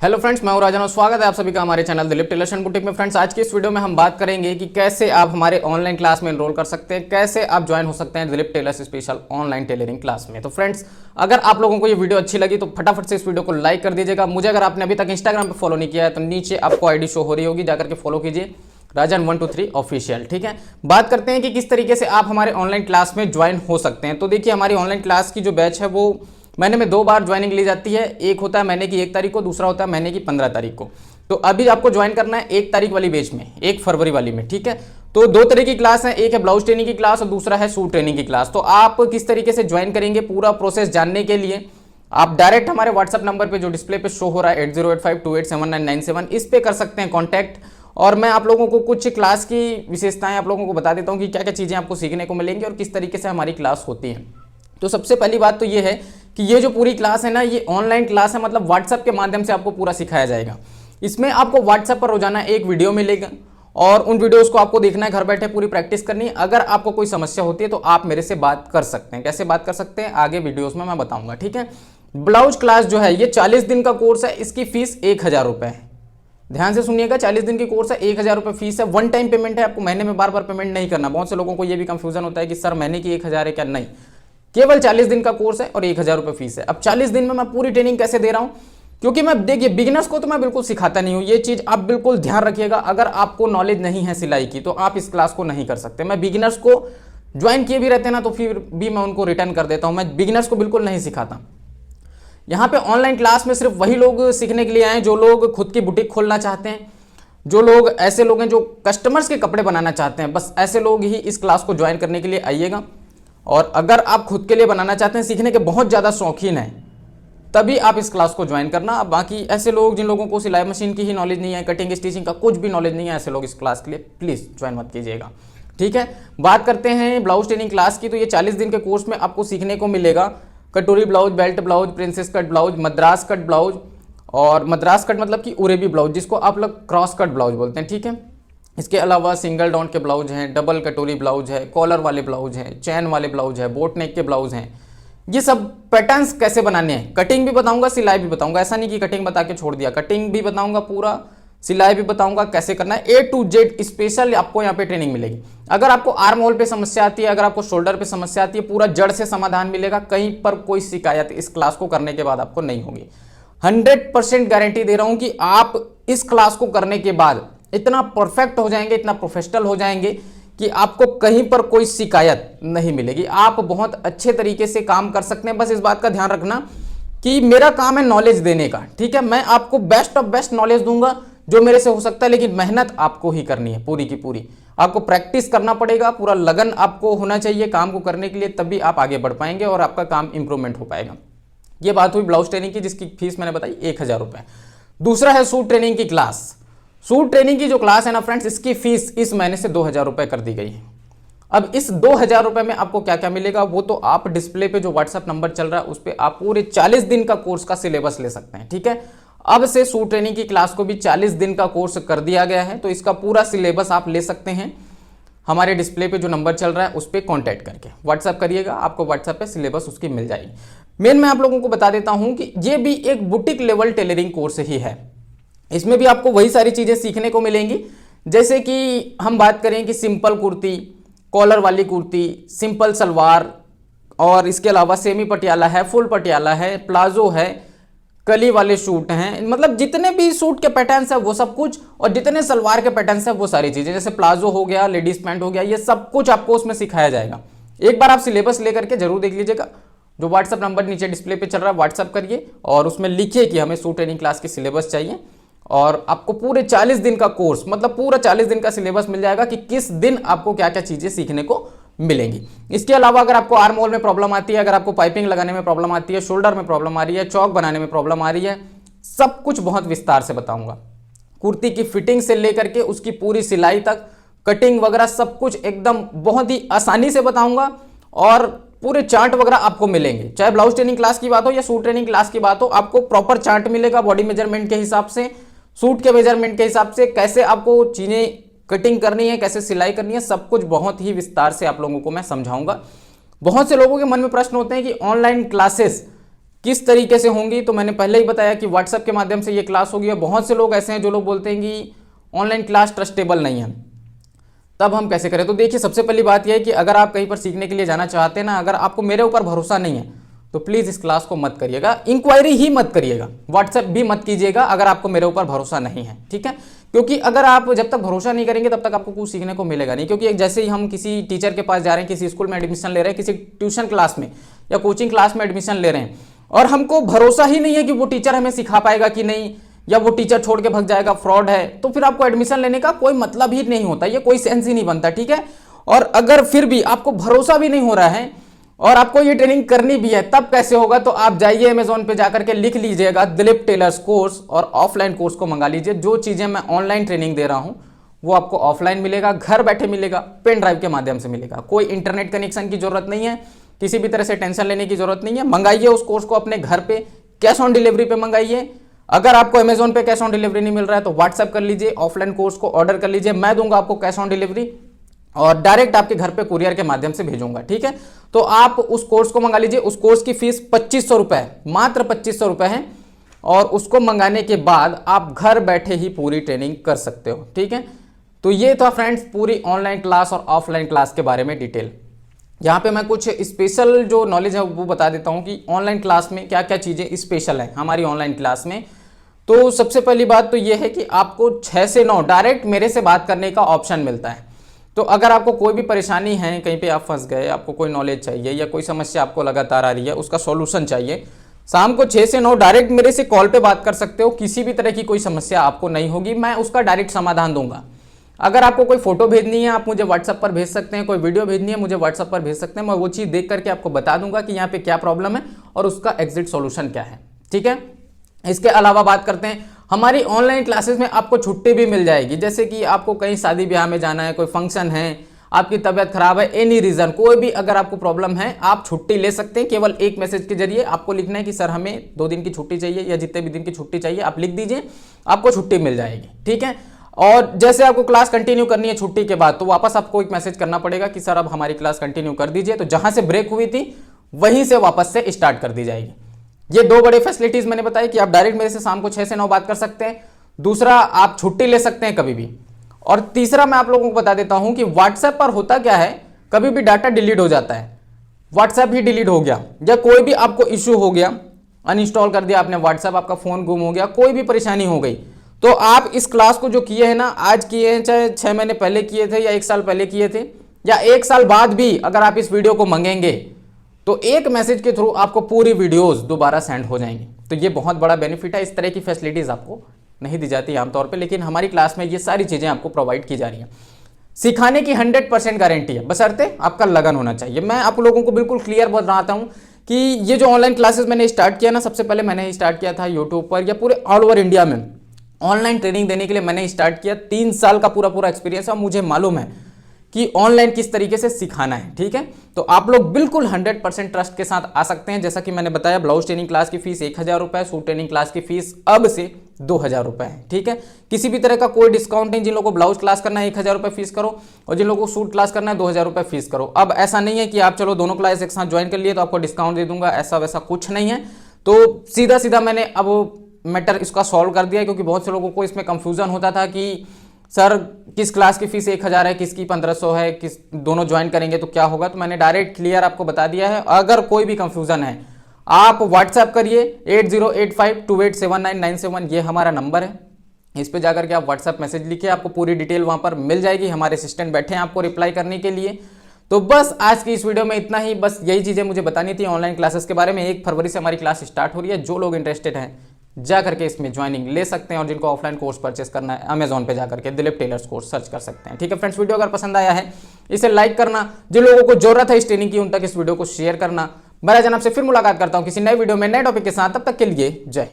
Hello friends, मैं हूं राजन और स्वागत है आप सभी का हमारे channel Dilip tailors and boutique में। फ्रेंड्स, आज की इस वीडियो में हम बात करेंगे कि कैसे आप हमारे ऑनलाइन क्लास में एनरोल कर सकते हैं, कैसे आप ज्वाइन हो सकते हैं Dilip tailors special online tailoring class में। तो फ्रेंड्स, अगर आप लोगों को ये वीडियो अच्छी लगी तो फटाफट से इस वीडियो को लाइक कर दीजिएगा। मुझे अगर आपने अभी तक इंस्टाग्राम पर फॉलो नहीं किया है तो नीचे आपको आईडी शो हो रही होगी, जाकर के फॉलो कीजिए राजन 123 ऑफिशियल। ठीक है, बात करते हैं कि किस तरीके से आप हमारे ऑनलाइन क्लास में ज्वाइन हो सकते हैं। तो देखिए, हमारी ऑनलाइन क्लास की जो बैच है वो महीने में 2 बार ज्वाइनिंग ली जाती है। एक होता है महीने की 1 तारीख को, दूसरा होता है महीने की 15 तारीख को। तो अभी आपको ज्वाइन करना है 1 तारीख वाली बैच में, 1 फरवरी वाली में। ठीक है, तो 2 तरह की क्लास है, एक है ब्लाउज ट्रेनिंग की क्लास और दूसरा है सूट ट्रेनिंग की क्लास। तो आप किस तरीके से ज्वाइन करेंगे, पूरा प्रोसेस जानने के लिए आप डायरेक्ट हमारे व्हाट्सएप नंबर पे जो डिस्प्ले पे शो हो रहा है 8085287997 इस पे कर सकते हैं कॉन्टैक्ट। और मैं आप लोगों को कुछ क्लास की विशेषताएं आप लोगों को बता देता हूं कि क्या क्या चीज़ें आपको सीखने को मिलेंगी और किस तरीके से हमारी क्लास होती है। तो सबसे पहली बात तो ये है कि ये जो पूरी क्लास है ना, ये ऑनलाइन क्लास है, मतलब व्हाट्सएप के माध्यम से आपको पूरा सिखाया जाएगा। इसमें आपको व्हाट्सएप पर रोजाना एक वीडियो मिलेगा और उन वीडियोस को आपको देखना है, घर बैठे पूरी प्रैक्टिस करनी है। अगर आपको कोई समस्या होती है तो आप मेरे से बात कर सकते हैं। कैसे बात कर सकते हैं आगे वीडियोस में मैं बताऊंगा। ठीक है, ब्लाउज क्लास जो है ये 40 दिन का कोर्स है, इसकी फीस 1000 रुपये है। ध्यान से सुनिएगा, 40 दिन की कोर्स है, 1000 रुपये फीस है। वन टाइम पेमेंट है, आपको महीने में बार बार पेमेंट नहीं करना। बहुत से लोगों को ये भी कंफ्यूजन होता है कि सर महीने की 1000 है क्या, नहीं, केवल 40 दिन का कोर्स है और 1000 रुपये फीस है। अब 40 दिन में मैं पूरी ट्रेनिंग कैसे दे रहा हूं, क्योंकि मैं देखिए बिगिनर्स को तो मैं बिल्कुल सिखाता नहीं हूं, ये चीज आप बिल्कुल ध्यान रखिएगा। अगर आपको नॉलेज नहीं है सिलाई की तो आप इस क्लास को नहीं कर सकते। मैं बिगिनर्स को ज्वाइन किए भी रहते हैं ना तो फिर भी मैं उनको रिटर्न कर देता हूं। मैं बिगिनर्स को बिल्कुल नहीं सिखाता। यहाँ पे ऑनलाइन क्लास में सिर्फ वही लोग सीखने के लिए आए जो लोग खुद की बुटीक खोलना चाहते हैं, जो लोग ऐसे लोग हैं जो कस्टमर्स के कपड़े बनाना चाहते हैं, बस ऐसे लोग ही इस क्लास को ज्वाइन करने के लिए आइएगा। और अगर आप खुद के लिए बनाना चाहते हैं, सीखने के बहुत ज़्यादा शौकीन हैं, तभी आप इस क्लास को ज्वाइन करना। अब बाकी ऐसे लोग जिन लोगों को सिलाई मशीन की ही नॉलेज नहीं है, कटिंग स्टिचिंग का कुछ भी नॉलेज नहीं है, ऐसे लोग इस क्लास के लिए प्लीज़ ज्वाइन मत कीजिएगा। ठीक है, बात करते हैं ब्लाउज ट्रेनिंग क्लास की। तो ये 40 दिन के कोर्स में आपको सीखने को मिलेगा कटोरी blouse, belt blouse, princess cut blouse, Madras cut blouse, और मद्रास कट मतलब कि उरेबी ब्लाउज, जिसको आप लोग क्रॉस कट ब्लाउज बोलते हैं। ठीक है, इसके अलावा सिंगल डाउन के ब्लाउज हैं, डबल कटोरी ब्लाउज है, कॉलर वाले ब्लाउज हैं, चैन वाले ब्लाउज है, बोट नेक के ब्लाउज हैं। ये सब पैटर्न्स कैसे बनाने हैं, कटिंग भी बताऊंगा, सिलाई भी बताऊंगा। ऐसा नहीं कि कटिंग बता के छोड़ दिया, कटिंग भी बताऊंगा, पूरा सिलाई भी बताऊंगा कैसे करना है। A to Z स्पेशल आपको यहाँ पे ट्रेनिंग मिलेगी। अगर आपको आर्म होल पे समस्या आती है, अगर आपको शोल्डर पे समस्या आती है, पूरा जड़ से समाधान मिलेगा। कहीं पर कोई शिकायत इस क्लास को करने के बाद आपको नहीं होगी। 100% गारंटी दे रहा हूं कि आप इस क्लास को करने के बाद इतना परफेक्ट हो जाएंगे, इतना प्रोफेशनल हो जाएंगे कि आपको कहीं पर कोई शिकायत नहीं मिलेगी। आप बहुत अच्छे तरीके से काम कर सकते हैं। बस इस बात का ध्यान रखना कि मेरा काम है नॉलेज देने का। ठीक है, मैं आपको बेस्ट ऑफ बेस्ट नॉलेज दूंगा जो मेरे से हो सकता है, लेकिन मेहनत आपको ही करनी है पूरी की पूरी। आपको प्रैक्टिस करना पड़ेगा, पूरा लगन आपको होना चाहिए काम को करने के लिए, तभी आप आगे बढ़ पाएंगे और आपका काम इंप्रूवमेंट हो पाएगा। ये बात हुई ब्लाउज ट्रेनिंग की, जिसकी फीस मैंने बताई 1000 रुपये। दूसरा है सूट ट्रेनिंग की क्लास। सूट ट्रेनिंग की जो क्लास है ना फ्रेंड्स, इसकी फीस इस महीने से 2000 रुपये कर दी गई है। अब इस 2000 रुपये में आपको क्या क्या मिलेगा वो तो आप डिस्प्ले पे जो व्हाट्सएप नंबर चल रहा है उस पर आप पूरे 40 दिन का कोर्स का सिलेबस ले सकते हैं। ठीक है, अब से सूट ट्रेनिंग की क्लास को भी 40 दिन का कोर्स कर दिया गया है, तो इसका पूरा सिलेबस आप ले सकते हैं। हमारे डिस्प्ले पे जो नंबर चल रहा है उस पर कॉन्टैक्ट करके व्हाट्सएप करिएगा, आपको व्हाट्सएप पे सिलेबस उसकी मिल जाएगी। मेन मैं आप लोगों को बता देता हूं कि ये भी एक बुटीक लेवल टेलरिंग कोर्स ही है। इसमें भी आपको वही सारी चीजें सीखने को मिलेंगी, जैसे कि हम बात करें कि सिंपल कुर्ती, कॉलर वाली कुर्ती, सिंपल सलवार, और इसके अलावा सेमी पटियाला है, फुल पटियाला है, प्लाजो है, कली वाले सूट हैं, मतलब जितने भी सूट के पैटर्न्स है वो सब कुछ, और जितने सलवार के पैटर्न्स है वो सारी चीजें, जैसे प्लाजो हो गया, लेडीज पैंट हो गया, ये सब कुछ आपको उसमें सिखाया जाएगा। एक बार आप सिलेबस लेकर के जरूर देख लीजिएगा। जो व्हाट्सएप नंबर नीचे डिस्प्ले पे चल रहा है व्हाट्सएप करिए और उसमें लिखिए कि हमें सूट ट्रेनिंग क्लास की सिलेबस चाहिए, और आपको पूरे 40 दिन का कोर्स, मतलब पूरा 40 दिन का सिलेबस मिल जाएगा कि किस दिन आपको क्या क्या चीजें सीखने को मिलेंगी। इसके अलावा अगर आपको आर्म होल में प्रॉब्लम आती है, अगर आपको पाइपिंग लगाने में प्रॉब्लम आती है, शोल्डर में प्रॉब्लम आ रही है, चौक बनाने में प्रॉब्लम आ रही है, सब कुछ बहुत विस्तार से बताऊंगा। कुर्ती की फिटिंग से लेकर के उसकी पूरी सिलाई तक, कटिंग वगैरह सब कुछ एकदम बहुत ही आसानी से बताऊंगा, और पूरे चार्ट वगैरह आपको मिलेंगे। चाहे ब्लाउज ट्रेनिंग क्लास की बात हो या सूट ट्रेनिंग क्लास की बात हो, आपको प्रॉपर चार्ट मिलेगा बॉडी मेजरमेंट के हिसाब से, सूट के मेजरमेंट के हिसाब से, कैसे आपको चीजें कटिंग करनी है, कैसे सिलाई करनी है, सब कुछ बहुत ही विस्तार से आप लोगों को मैं समझाऊंगा। बहुत से लोगों के मन में प्रश्न होते हैं कि ऑनलाइन क्लासेस किस तरीके से होंगी तो मैंने पहले ही बताया कि व्हाट्सएप के माध्यम से ये क्लास होगी। और बहुत से लोग ऐसे हैं जो लोग बोलते हैं कि ऑनलाइन क्लास ट्रस्टेबल नहीं है, तब हम कैसे करें। तो देखिए, सबसे पहली बात यह है कि अगर आप कहीं पर सीखने के लिए जाना चाहते हैं ना, अगर आपको मेरे ऊपर भरोसा नहीं है तो प्लीज इस क्लास को मत करिएगा, इंक्वायरी ही मत करिएगा, व्हाट्सएप भी मत कीजिएगा अगर आपको मेरे ऊपर भरोसा नहीं है, ठीक है। क्योंकि अगर आप जब तक भरोसा नहीं करेंगे तब तक आपको कुछ सीखने को मिलेगा नहीं। क्योंकि जैसे ही हम किसी टीचर के पास जा रहे हैं, किसी स्कूल में एडमिशन ले रहे हैं, किसी ट्यूशन क्लास में या कोचिंग क्लास में एडमिशन ले रहे हैं, और हमको भरोसा ही नहीं है कि वो टीचर हमें सिखा पाएगा कि नहीं, या वो टीचर छोड़ के भाग जाएगा, फ्रॉड है, तो फिर आपको एडमिशन लेने का कोई मतलब ही नहीं होता, ये कोई सेंस ही नहीं बनता, ठीक है। और अगर फिर भी आपको भरोसा भी नहीं हो रहा है और आपको ये ट्रेनिंग करनी भी है, तब कैसे होगा। तो आप जाइए अमेजोन पे जाकर के लिख लीजिएगा दिलीप टेलर्स कोर्स और ऑफलाइन कोर्स को मंगा लीजिए। जो चीजें मैं ऑनलाइन ट्रेनिंग दे रहा हूं वो आपको ऑफलाइन मिलेगा, घर बैठे मिलेगा, पेन ड्राइव के माध्यम से मिलेगा। कोई इंटरनेट कनेक्शन की जरूरत नहीं है, किसी भी तरह से टेंशन लेने की जरूरत नहीं है। मंगाइए उस कोर्स को अपने घर पे, कैश ऑन डिलीवरी पे मंगाइए। अगर आपको अमेजोन पे कैश ऑन डिलीवरी नहीं मिल रहा है तो व्हाट्सएप कर लीजिए, ऑफलाइन कोर्स को ऑर्डर कर लीजिए, मैं दूंगा आपको कैश ऑन डिलीवरी और डायरेक्ट आपके घर पे कुरियर के माध्यम से भेजूंगा, ठीक है। तो आप उस कोर्स को मंगा लीजिए। उस कोर्स की फीस 2500 रुपए, मात्र 2500 रुपए है, और उसको मंगाने के बाद आप घर बैठे ही पूरी ट्रेनिंग कर सकते हो, ठीक है। तो ये था फ्रेंड्स पूरी ऑनलाइन क्लास और ऑफलाइन क्लास के बारे में डिटेल। यहाँ पे मैं कुछ स्पेशल जो नॉलेज है वो बता देता हूँ कि ऑनलाइन क्लास में क्या क्या चीज़ें स्पेशल है हमारी ऑनलाइन क्लास में। तो सबसे पहली बात तो ये है कि आपको 6 से 9 डायरेक्ट मेरे से बात करने का ऑप्शन मिलता है। तो अगर आपको कोई भी परेशानी है, कहीं पे आप फंस गए, आपको कोई नॉलेज चाहिए या कोई समस्या आपको लगातार आ रही है, उसका सॉल्यूशन चाहिए, शाम को 6 से 9 डायरेक्ट मेरे से कॉल पे बात कर सकते हो। किसी भी तरह की कोई समस्या आपको नहीं होगी, मैं उसका डायरेक्ट समाधान दूंगा। अगर आपको कोई फोटो भेजनी है आप मुझे व्हाट्सएप पर भेज सकते हैं, कोई वीडियो भेजनी है मुझे व्हाट्सएप पर भेज सकते हैं, मैं वो चीज़ देख करके आपको बता दूंगा कि यहाँ पे क्या प्रॉब्लम है और उसका एग्जिट सॉल्यूशन क्या है, ठीक है। इसके अलावा बात करते हैं, हमारी ऑनलाइन क्लासेस में आपको छुट्टी भी मिल जाएगी। जैसे कि आपको कहीं शादी ब्याह में जाना है, कोई फंक्शन है, आपकी तबीयत खराब है, एनी रीजन, कोई भी अगर आपको प्रॉब्लम है आप छुट्टी ले सकते हैं। केवल एक मैसेज के जरिए आपको लिखना है कि सर हमें 2 दिन की छुट्टी चाहिए या जितने भी दिन की छुट्टी चाहिए आप लिख दीजिए, आपको छुट्टी मिल जाएगी, ठीक है। और जैसे आपको क्लास कंटिन्यू करनी है छुट्टी के बाद, तो वापस आपको एक मैसेज करना पड़ेगा कि सर अब हमारी क्लास कंटिन्यू कर दीजिए, तो जहां से ब्रेक हुई थी वहीं से वापस से स्टार्ट कर दी जाएगी। ये 2 बड़े फैसिलिटीज मैंने बताई कि आप डायरेक्ट मेरे से शाम को 6 से 9 बात कर सकते हैं, दूसरा आप छुट्टी ले सकते हैं कभी भी, और तीसरा मैं आप लोगों को बता देता हूं कि व्हाट्सएप पर होता क्या है, कभी भी डाटा डिलीट हो जाता है, व्हाट्सएप ही डिलीट हो गया या कोई भी आपको इश्यू हो गया, अनइंस्टॉल कर दिया आपने व्हाट्सएप, आपका फोन गुम हो गया, कोई भी परेशानी हो गई, तो आप इस क्लास को जो किए हैं ना, आज किए हैं, चाहे 6 महीने पहले किए थे या 1 साल पहले किए थे या 1 साल बाद भी अगर आप इस वीडियो को मंगेंगे तो एक मैसेज के थ्रू आपको पूरी वीडियोस दोबारा सेंड हो जाएंगी। तो ये बहुत बड़ा बेनिफिट है। इस तरह की फैसिलिटीज आपको नहीं दी जाती आमतौर पे, लेकिन हमारी क्लास में ये सारी चीजें आपको प्रोवाइड की जा रही हैं। सिखाने की 100% गारंटी है, बशर्ते आपका लगन होना चाहिए। मैं आप लोगों को बिल्कुल क्लियर बताता हूं कि ये जो ऑनलाइन क्लासेस मैंने स्टार्ट किया ना, सबसे पहले मैंने स्टार्ट किया था यूट्यूब पर या पूरे ऑल ओवर इंडिया में ऑनलाइन ट्रेनिंग देने के लिए मैंने स्टार्ट किया। 3 साल का पूरा एक्सपीरियंस है, मुझे मालूम है कि ऑनलाइन किस तरीके से सिखाना है, ठीक है। तो आप लोग बिल्कुल 100% ट्रस्ट के साथ आ सकते हैं। जैसा कि मैंने बताया, ब्लाउज ट्रेनिंग क्लास की फीस 1000 रुपए, सूट ट्रेनिंग क्लास की फीस अब से 2000 रुपए है, ठीक है। किसी भी तरह का कोई डिस्काउंट नहीं। जिन लोगों को ब्लाउज क्लास करना है 1000 रुपए फीस करो, और जिन लोगों को सूट क्लास करना है 2000 रुपए फीस करो। अब ऐसा नहीं है कि आप चलो दोनों क्लास एक साथ ज्वाइन कर लिए तो आपको डिस्काउंट दे दूंगा, ऐसा वैसा कुछ नहीं है। तो सीधा मैंने अब मैटर इसका सॉल्व कर दिया, क्योंकि बहुत से लोगों को इसमें कंफ्यूजन होता था कि सर किस क्लास की फीस 1000 है, किसकी 1500 है, किस दोनों ज्वाइन करेंगे तो क्या होगा। तो मैंने डायरेक्ट क्लियर आपको बता दिया है। अगर कोई भी कंफ्यूजन है आप व्हाट्सएप करिए 8085287997, ये हमारा नंबर है। इस पे जाकर के आप व्हाट्सएप मैसेज लिखिए, आपको पूरी डिटेल वहां पर मिल जाएगी। हमारे असिस्टेंट बैठे हैं आपको रिप्लाई करने के लिए। तो बस आज की इस वीडियो में इतना ही, बस यही चीजें मुझे बतानी थी ऑनलाइन क्लासेस के बारे में। 1 फरवरी से हमारी क्लास स्टार्ट हो रही है। जो लोग इंटरेस्टेड हैं जा करके इसमें ज्वाइनिंग ले सकते हैं, और जिनको ऑफलाइन कोर्स परचेस करना है अमेजॉन पे जाकर के दिलीप टेलर्स कोर्स सर्च कर सकते हैं, ठीक है फ्रेंड्स। वीडियो अगर पसंद आया है इसे लाइक करना, जिन लोगों को जरूरत है इस ट्रेनिंग की उन तक इस वीडियो को शेयर करना। मेरा जनाब से फिर मुलाकात करता हूं किसी नए वीडियो में नए टॉपिक के साथ, तब तक के लिए जय।